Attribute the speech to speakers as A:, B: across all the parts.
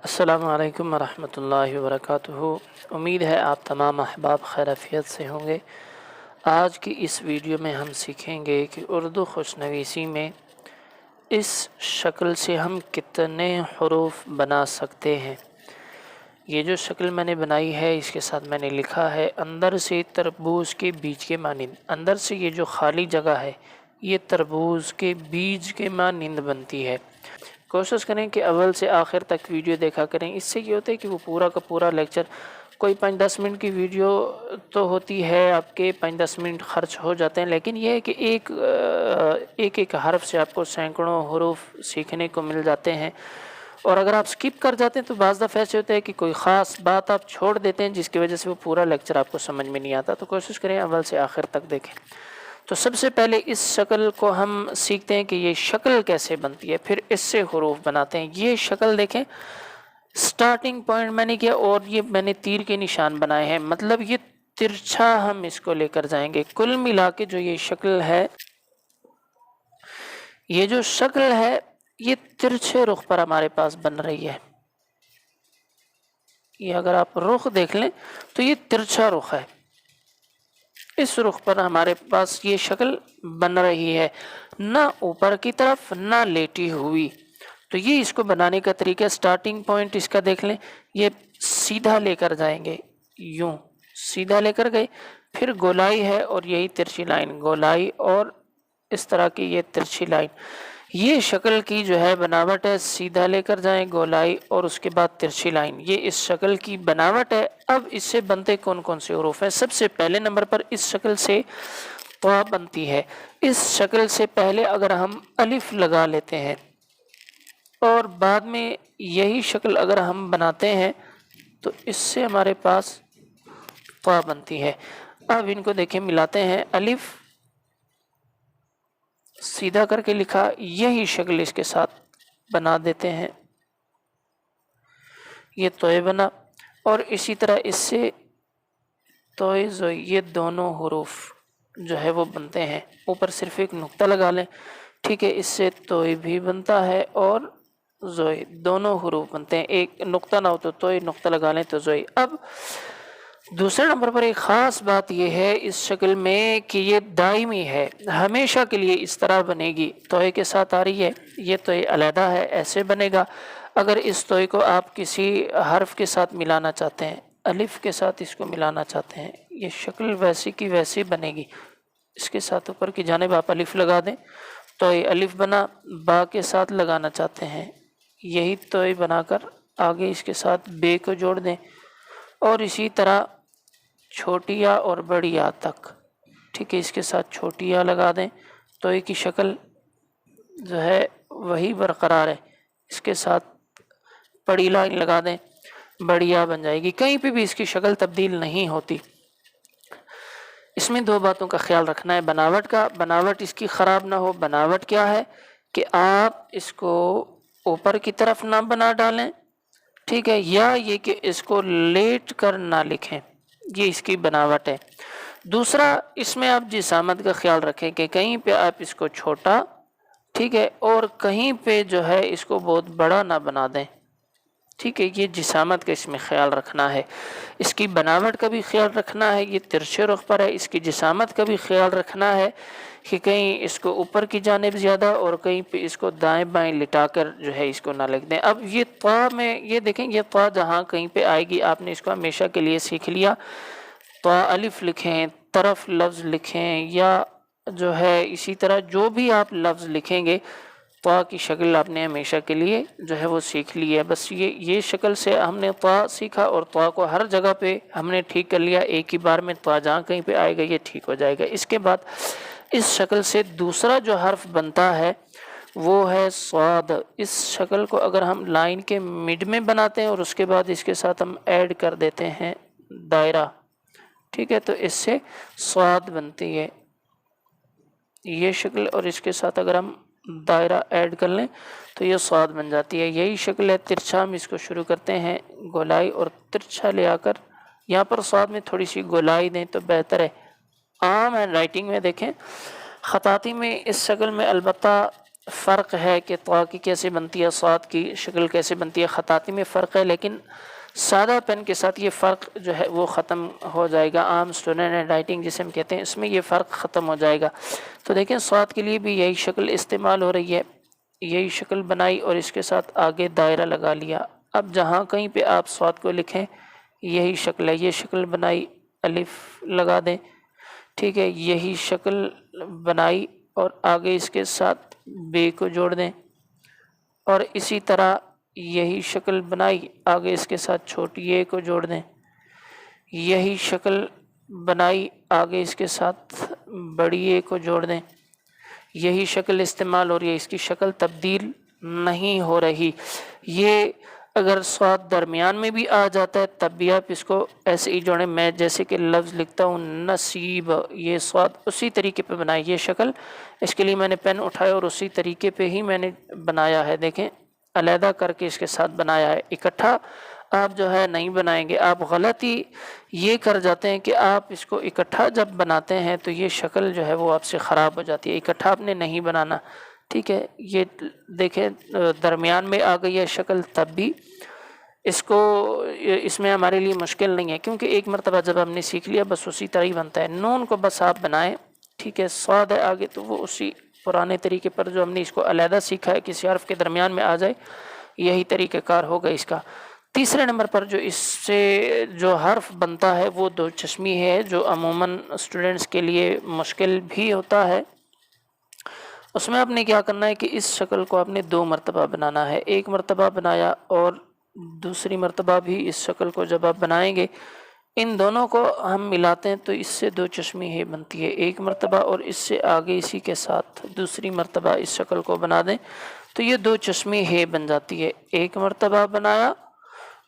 A: السلام علیکم ورحمۃ اللہ وبرکاتہ۔ امید ہے آپ تمام احباب خیریت سے ہوں گے۔ آج کی اس ویڈیو میں ہم سیکھیں گے کہ اردو خوشنویسی میں اس شکل سے ہم کتنے حروف بنا سکتے ہیں۔ یہ جو شکل میں نے بنائی ہے اس کے ساتھ میں نے لکھا ہے اندر سے تربوز کے بیج کے مانند۔ اندر سے یہ جو خالی جگہ ہے یہ تربوز کے بیج کے مانند بنتی ہے۔ کوشش کریں کہ اول سے آخر تک ویڈیو دیکھا کریں، اس سے یہ ہوتا ہے کہ وہ پورا کا پورا لیکچر، کوئی 5-10 منٹ کی ویڈیو تو ہوتی ہے، آپ کے 5-10 منٹ خرچ ہو جاتے ہیں، لیکن یہ ہے کہ ایک حرف سے آپ کو سینکڑوں حروف سیکھنے کو مل جاتے ہیں۔ اور اگر آپ سکپ کر جاتے ہیں تو بعض دفعہ ایسے ہوتا ہے کہ کوئی خاص بات آپ چھوڑ دیتے ہیں جس کی وجہ سے وہ پورا لیکچر آپ کو سمجھ میں نہیں آتا، تو کوشش کریں اول سے آخر تک دیکھیں۔ تو سب سے پہلے اس شکل کو ہم سیکھتے ہیں کہ یہ شکل کیسے بنتی ہے، پھر اس سے حروف بناتے ہیں۔ یہ شکل دیکھیں، سٹارٹنگ پوائنٹ میں نے کیا اور یہ میں نے تیر کے نشان بنائے ہیں، مطلب یہ ترچھا ہم اس کو لے کر جائیں گے۔ کل ملا کے جو یہ شکل ہے، یہ جو شکل ہے یہ ترچھے رخ پر ہمارے پاس بن رہی ہے۔ یہ اگر آپ رخ دیکھ لیں تو یہ ترچھا رخ ہے، اس رخ پر ہمارے پاس یہ شکل بن رہی ہے، نہ اوپر کی طرف نہ لیٹی ہوئی۔ تو یہ اس کو بنانے کا طریقہ، سٹارٹنگ پوائنٹ اس کا دیکھ لیں، یہ سیدھا لے کر جائیں گے، یوں سیدھا لے کر گئے، پھر گولائی ہے اور یہی ترچھی لائن، گولائی اور اس طرح کی یہ ترچھی لائن۔ یہ شکل کی جو ہے بناوٹ ہے، سیدھا لے کر جائیں گولائی اور اس کے بعد ترچھی لائن، یہ اس شکل کی بناوٹ ہے۔ اب اس سے بنتے کون کون سے حروف ہیں؟ سب سے پہلے نمبر پر اس شکل سے طا بنتی ہے۔ اس شکل سے پہلے اگر ہم الف لگا لیتے ہیں اور بعد میں یہی شکل اگر ہم بناتے ہیں تو اس سے ہمارے پاس طا بنتی ہے۔ اب ان کو دیکھیں، ملاتے ہیں، الف سیدھا کر کے لکھا، یہی شکل اس کے ساتھ بنا دیتے ہیں، یہ توئے بنا، اور اسی طرح اس سے توئے زوئی، یہ دونوں حروف جو ہے وہ بنتے ہیں۔ اوپر صرف ایک نقطہ لگا لیں، ٹھیک ہے، اس سے توئے بھی بنتا ہے اور زوئی، دونوں حروف بنتے ہیں۔ ایک نقطہ نہ ہو تو توئے، نقطہ لگا لیں تو زوئی۔ اب دوسرے نمبر پر ایک خاص بات یہ ہے اس شکل میں کہ یہ دائمی ہے، ہمیشہ کے لیے اس طرح بنے گی۔ توئے کے ساتھ آ رہی ہے، یہ توئے علیحدہ ہے، ایسے بنے گا۔ اگر اس توئے کو آپ کسی حرف کے ساتھ ملانا چاہتے ہیں، الف کے ساتھ اس کو ملانا چاہتے ہیں، یہ شکل ویسی کی ویسی بنے گی۔ اس کے ساتھ اوپر کی جانب آپ الف لگا دیں، توئے الف بنا، با کے ساتھ لگانا چاہتے ہیں، یہی توئے بنا کر آگے اس کے ساتھ بے کو جوڑ دیں، اور اسی طرح چھوٹی یا اور بڑی یا تک، ٹھیک ہے، اس کے ساتھ چھوٹی یا لگا دیں، توئے کی شکل جو ہے وہی برقرار ہے، اس کے ساتھ بڑی لائن لگا دیں، بڑی یا بن جائے گی، کہیں پہ بھی اس کی شکل تبدیل نہیں ہوتی۔ اس میں دو باتوں کا خیال رکھنا ہے، بناوٹ کا، بناوٹ اس کی خراب نہ ہو۔ بناوٹ کیا ہے کہ آپ اس کو اوپر کی طرف نہ بنا ڈالیں، ٹھیک ہے، یا یہ کہ اس کو لیٹ کر نہ لکھیں، یہ اس کی بناوٹ ہے۔ دوسرا، اس میں آپ جسامت کا خیال رکھیں کہ کہیں پہ آپ اس کو چھوٹا، ٹھیک ہے، اور کہیں پہ جو ہے اس کو بہت بڑا نہ بنا دیں، ٹھیک ہے، یہ جسامت کا اس میں خیال رکھنا ہے۔ اس کی بناوٹ کا بھی خیال رکھنا ہے، یہ ترچھے رخ پر ہے، اس کی جسامت کا بھی خیال رکھنا ہے کہ کہیں اس کو اوپر کی جانب زیادہ اور کہیں پہ اس کو دائیں بائیں لٹا کر جو ہے اس کو نہ لکھ دیں۔ اب یہ طا میں یہ دیکھیں، یہ طا جہاں کہیں پہ آئے گی آپ نے اس کو ہمیشہ کے لیے سیکھ لیا، طا الف لکھیں، طرف لفظ لکھیں، یا جو ہے اسی طرح جو بھی آپ لفظ لکھیں گے، طا کی شکل آپ نے ہمیشہ کے لیے جو ہے وہ سیکھ لی ہے۔ بس یہ شکل سے ہم نے طا سیکھا، اور طا کو ہر جگہ پہ ہم نے ٹھیک کر لیا، ایک ہی بار میں طا جہاں کہیں پہ آئے گا یہ ٹھیک ہو جائے گا۔ اس کے بعد اس شکل سے دوسرا جو حرف بنتا ہے وہ ہے صاد۔ اس شکل کو اگر ہم لائن کے مڈ میں بناتے ہیں اور اس کے بعد اس کے ساتھ ہم ایڈ کر دیتے ہیں دائرہ، ٹھیک ہے، تو اس سے صاد بنتی ہے یہ شکل، اور اس کے ساتھ اگر ہم دائرہ ایڈ کر لیں تو یہ صاد بن جاتی ہے۔ یہی شکل ہے ترچھا، ہم اس کو شروع کرتے ہیں گولائی اور ترچھا لے آ کر یہاں پر صاد میں تھوڑی سی گولائی دیں تو بہتر ہے۔ عام ہینڈ رائٹنگ میں دیکھیں، خطاطی میں اس شکل میں البتہ فرق ہے کہ طا کی کیسے بنتی ہے، صاد کی شکل کیسے بنتی ہے، خطاطی میں فرق ہے، لیکن سادہ پین کے ساتھ یہ فرق جو ہے وہ ختم ہو جائے گا۔ عام اسٹوڈنٹ ہینڈ رائٹنگ جسے ہم کہتے ہیں اس میں یہ فرق ختم ہو جائے گا۔ تو دیکھیں صاد کے لیے بھی یہی شکل استعمال ہو رہی ہے، یہی شکل بنائی اور اس کے ساتھ آگے دائرہ لگا لیا۔ اب جہاں کہیں پہ آپ صاد کو لکھیں یہی شکل ہے، یہ شکل بنائی، الف لگا دیں، ٹھیک ہے، یہی شکل بنائی اور آگے اس کے ساتھ بے کو جوڑ دیں، اور اسی طرح یہی شکل بنائی، آگے اس کے ساتھ چھوٹی اے کو جوڑ دیں، یہی شکل بنائی، آگے اس کے ساتھ بڑی اے کو جوڑ دیں، یہی شکل استعمال ہو رہی ہے، اس کی شکل تبدیل نہیں ہو رہی۔ یہ اگر صاد درمیان میں بھی آ جاتا ہے تب بھی آپ اس کو ایسے ہی جوڑیں۔ میں جیسے کہ لفظ لکھتا ہوں نصیب، یہ صاد اسی طریقے پہ بنائی، یہ شکل، اس کے لیے میں نے پین اٹھایا اور اسی طریقے پہ ہی میں نے بنایا ہے، دیکھیں علیحدہ کر کے اس کے ساتھ بنایا ہے، اکٹھا آپ جو ہے نہیں بنائیں گے۔ آپ غلطی یہ کر جاتے ہیں کہ آپ اس کو اکٹھا جب بناتے ہیں تو یہ شکل جو ہے وہ آپ سے خراب ہو جاتی ہے، اکٹھا آپ نے نہیں بنانا، ٹھیک ہے۔ یہ دیکھیں درمیان میں آ گئی ہے شکل، تب بھی اس میں ہمارے لیے مشکل نہیں ہے، کیونکہ ایک مرتبہ جب ہم نے سیکھ لیا بس اسی طرح ہی بنتا ہے۔ نون کو بس آپ بنائیں، ٹھیک ہے، صاد ہے آگے تو وہ اسی پرانے طریقے پر جو ہم نے اس کو علیحدہ سیکھا ہے کسی حرف کے درمیان میں آ جائے، یہی طریقہ کار ہوگا اس کا۔ تیسرے نمبر پر جو اس سے جو حرف بنتا ہے وہ دو چشمی ہے، جو عموماً اسٹوڈنٹس کے لیے مشکل بھی ہوتا ہے۔ اس میں آپ نے کیا کرنا ہے کہ اس شکل کو آپ نے 2 مرتبہ بنانا ہے، ایک مرتبہ بنایا اور دوسری مرتبہ بھی اس شکل کو جب آپ بنائیں گے، ان دونوں کو ہم ملاتے ہیں تو اس سے 2 چشمی ہے بنتی ہے، ایک مرتبہ اور اس سے آگے اسی کے ساتھ دوسری مرتبہ اس شکل کو بنا دیں تو یہ 2 چشمی ہے بن جاتی ہے۔ ایک مرتبہ بنایا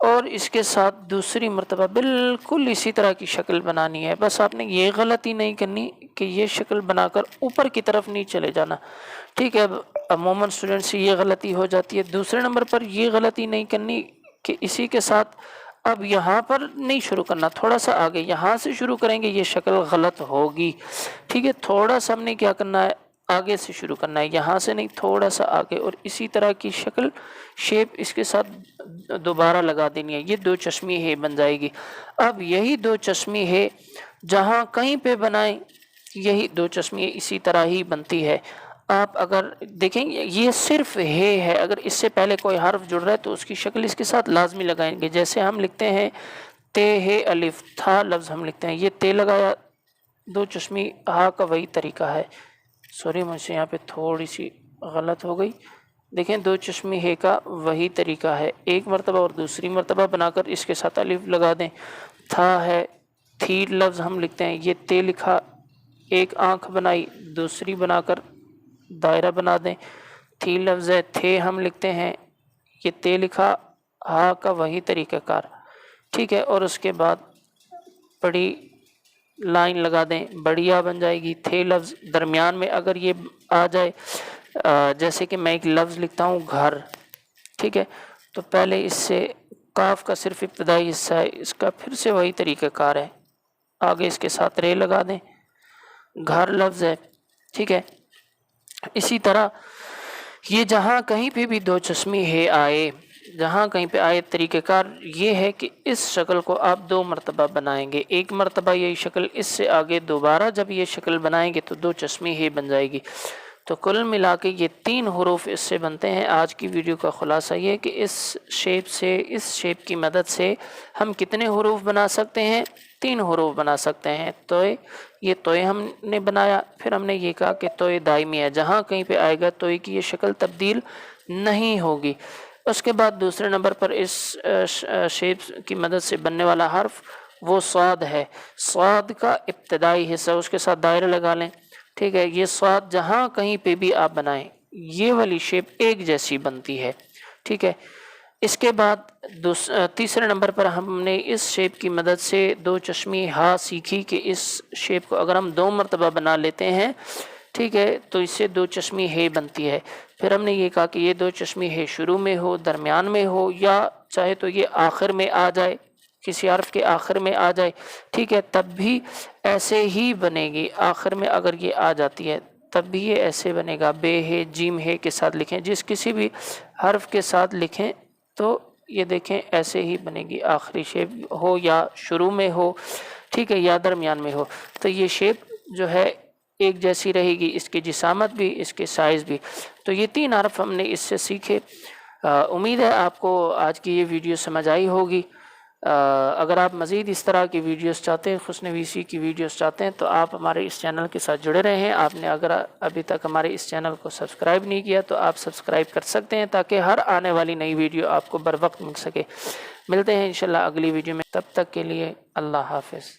A: اور اس کے ساتھ دوسری مرتبہ بالکل اسی طرح کی شکل بنانی ہے، بس آپ نے یہ غلطی نہیں کرنی کہ یہ شکل بنا کر اوپر کی طرف نہیں چلے جانا، ٹھیک ہے۔ عموماً اسٹوڈنٹ سے یہ غلطی ہو جاتی ہے۔ دوسرے نمبر پر یہ غلطی نہیں کرنی کہ اسی کے ساتھ اب یہاں پر نہیں شروع کرنا، تھوڑا سا آگے یہاں سے شروع کریں گے یہ شکل غلط ہوگی، ٹھیک ہے۔ تھوڑا سا ہم نے کیا کرنا ہے، آگے سے شروع کرنا ہے، یہاں سے نہیں، تھوڑا سا آگے، اور اسی طرح کی شکل شیپ اس کے ساتھ دوبارہ لگا دینی ہے، یہ 2 چشمی ہے بن جائے گی۔ اب یہی 2 چشمی ہے جہاں کہیں پہ بنائیں یہی 2 چشمی اسی طرح ہی بنتی ہے۔ آپ اگر دیکھیں یہ صرف ہے، اگر اس سے پہلے کوئی حرف جڑ رہا ہے تو اس کی شکل اس کے ساتھ لازمی لگائیں گے، جیسے ہم لکھتے ہیں تے ہے الف، تھا لفظ ہم لکھتے ہیں، یہ تے لگایا 2 چشمی، ہا کا وہی طریقہ ہے، سوری مجھ سے یہاں پہ تھوڑی سی غلط ہو گئی، دیکھیں 2 چشمی ہے کا وہی طریقہ ہے، ایک مرتبہ اور دوسری مرتبہ بنا کر اس کے ساتھ الف لگا دیں۔ تھا ہے، تھی لفظ ہم لکھتے ہیں، یہ تے لکھا، ایک آنکھ بنائی، دوسری بنا کر دائرہ بنا دیں، تھی لفظ ہے، تھے ہم لکھتے ہیں، یہ تے لکھا، ہا کا وہی طریقہ کار، ٹھیک ہے، اور اس کے بعد بڑی لائن لگا دیں، بڑیا بن جائے گی۔ تھے لفظ درمیان میں اگر یہ آ جائے، جیسے کہ میں ایک لفظ لکھتا ہوں گھر، ٹھیک ہے، تو پہلے اس سے کاف کا صرف ابتدائی حصہ ہے، اس کا پھر سے وہی طریقہ کار ہے، آگے اس کے ساتھ رے لگا دیں، گھر لفظ ہے، ٹھیک ہے۔ اسی طرح یہ جہاں کہیں پہ بھی 2 چشمی ہے آئے، جہاں کہیں پہ آئے، طریقہ کار یہ ہے کہ اس شکل کو آپ 2 مرتبہ بنائیں گے، ایک مرتبہ یہی شکل، اس سے آگے دوبارہ جب یہ شکل بنائیں گے تو 2 چشمی ہے بن جائے گی۔ تو کل ملا کے یہ 3 حروف اس سے بنتے ہیں۔ آج کی ویڈیو کا خلاصہ یہ ہے کہ اس شیپ کی مدد سے ہم کتنے حروف بنا سکتے ہیں، 3 حروف بنا سکتے ہیں۔ توئے، یہ توئے ہم نے بنایا، پھر ہم نے یہ کہا کہ توئے دائمی ہے، جہاں کہیں پہ آئے گا توئے کی یہ شکل تبدیل نہیں ہوگی۔ اس کے بعد دوسرے نمبر پر اس شیپ کی مدد سے بننے والا حرف وہ صاد ہے، صاد کا ابتدائی حصہ، اس کے ساتھ دائرہ لگا لیں، ٹھیک ہے۔ یہ صاد جہاں کہیں پہ بھی آپ بنائیں یہ والی شیپ ایک جیسی بنتی ہے، ٹھیک ہے۔ اس کے بعد تیسرے نمبر پر ہم نے اس شیپ کی مدد سے 2 چشمی ہا سیکھی کہ اس شیپ کو اگر ہم 2 مرتبہ بنا لیتے ہیں، ٹھیک ہے، تو اس سے 2 چشمی ہے بنتی ہے۔ پھر ہم نے یہ کہا کہ یہ 2 چشمی ہے شروع میں ہو، درمیان میں ہو، یا چاہے تو یہ آخر میں آ جائے، کسی حرف کے آخر میں آ جائے، ٹھیک ہے، تب بھی ایسے ہی بنے گی۔ آخر میں اگر یہ آ جاتی ہے تب بھی یہ ایسے بنے گا، بے ہے جیم ہے کے ساتھ لکھیں، جس کسی بھی حرف کے ساتھ لکھیں تو یہ دیکھیں ایسے ہی بنے گی، آخری شیپ ہو یا شروع میں ہو، ٹھیک ہے، یا درمیان میں ہو، تو یہ شیپ جو ہے ایک جیسی رہے گی، اس کی جسامت بھی، اس کے سائز بھی۔ تو یہ 3 حرف ہم نے اس سے سیکھے۔ امید ہے آپ کو آج کی یہ ویڈیو سمجھ آئی ہوگی۔ اگر آپ مزید اس طرح کی ویڈیوز چاہتے ہیں، خوشنویسی کی ویڈیوز چاہتے ہیں، تو آپ ہمارے اس چینل کے ساتھ جڑے رہے ہیں۔ آپ نے اگر ابھی تک ہمارے اس چینل کو سبسکرائب نہیں کیا تو آپ سبسکرائب کر سکتے ہیں، تاکہ ہر آنے والی نئی ویڈیو آپ کو بر وقت مل سکے۔ ملتے ہیں انشاءاللہ اگلی ویڈیو میں، تب تک کے لیے اللہ حافظ۔